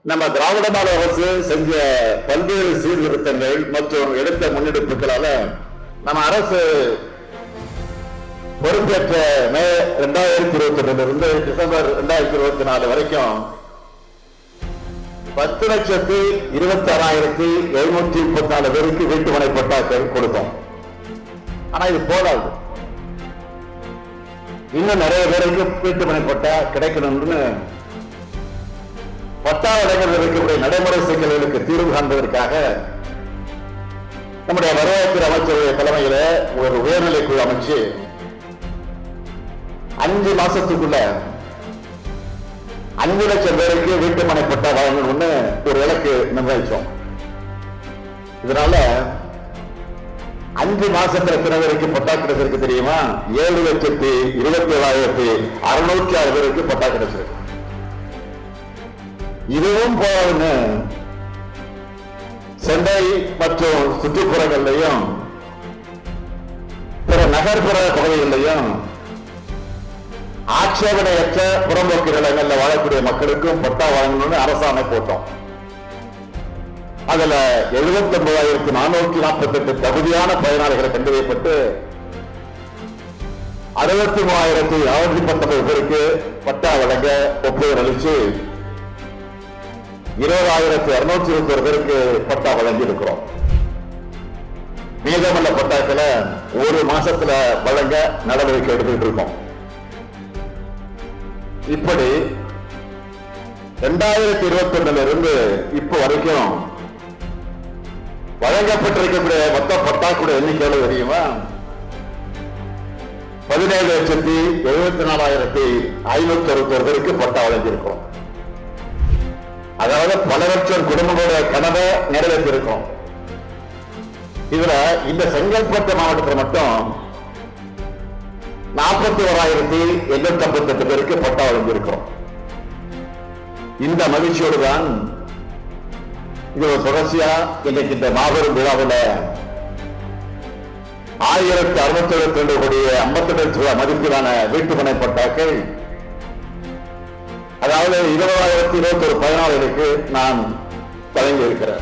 நம்ம திராவிட மாடல் அரசு செஞ்ச பல்வேறு சீர்திருத்தங்கள் மற்றும் எடுத்த முன்னெடுப்புகளால நம்ம அரசு பொறுப்பேற்ற மே 2021 இருந்து டிசம்பர் 2024 வரைக்கும் 10,26,734 பேருக்கு வீட்டுமனை பட்டாக்கள் கொடுத்தோம். ஆனா இது போதாது, இன்னும் நிறைய பேருக்கு வீட்டுமனை பட்டா கிடைக்கணும்னு பட்டா வழங்குவதில் இருக்கக்கூடிய நடைமுறை சிக்கல்களுக்கு தீர்வு காண்பதற்காக நம்முடைய வருவாய்த்துறை அமைச்சருடைய தலைமையில ஒரு உயர்நிலை குழு அமைச்சு 5 மாசத்துக்குள்ள 5 லட்சம் பேருக்கு வீட்டுமனை பட்டா வழங்கணும்னு ஒரு இலக்கு நிர்ணயிச்சோம். இதனால 5 மாசத்துல எத்தனை பேருக்கு பட்டா கிடைச்சிருக்கு தெரியுமா? 7,27,606 பேருக்கு பட்டா கிடைச்சிருக்கு. இதுவும் போதுன்னு சென்னை மற்றும் சுற்றுப்புறங்களையும் பிற நகர்ப்புற பகுதிகளிலையும் ஆட்சேபனையற்ற புறம்போக்கு நிலங்களில் வாழக்கூடிய மக்களுக்கும் பட்டா வழங்கணும்னு அரசாணை போட்டோம். அதுல 79,448 தகுதியான பயனாளிகளை கண்டறியப்பட்டு 63,619 பேருக்கு பட்டா வழங்க ஒப்புதல் அளிச்சு 20,221 பேருக்கு பட்டா வழங்கி இருக்கிறோம். மீதமுள்ள பட்டாக்களை ஒரு மாசத்துல வழங்க நடவடிக்கை எடுத்துட்டு இருக்கோம். இப்படி 2021 இருந்து இப்ப வரைக்கும் வழங்கப்பட்டிருக்கக்கூடிய மொத்த பட்டாக்குடைய எண்ணிக்கையோடு தெரியுமா? 17,74,561 பேருக்கு பட்டா வழங்கியிருக்கோம். அதாவது பல லட்சம் குடும்பங்களுடைய கனவை நிறைவேற்றிருக்கோம். இதுல இந்த செங்கல்பட்டு மாவட்டத்தில் மட்டும் 41,858 பேருக்கு பட்டா வழங்கியிருக்கிறோம். இந்த மகிழ்ச்சியோடு தான் இது ஒரு தொடர்ச்சியா இன்னைக்கு இந்த மாபெரும் விழாவில் 1,672 கோடி 52 லட்சம் ரூபாய் மதிப்பிலான வீட்டுமனை பட்டாக்கள், அதாவது 20,021 பயனாளிகளுக்கு நான் வழங்கி இருக்கிறேன்.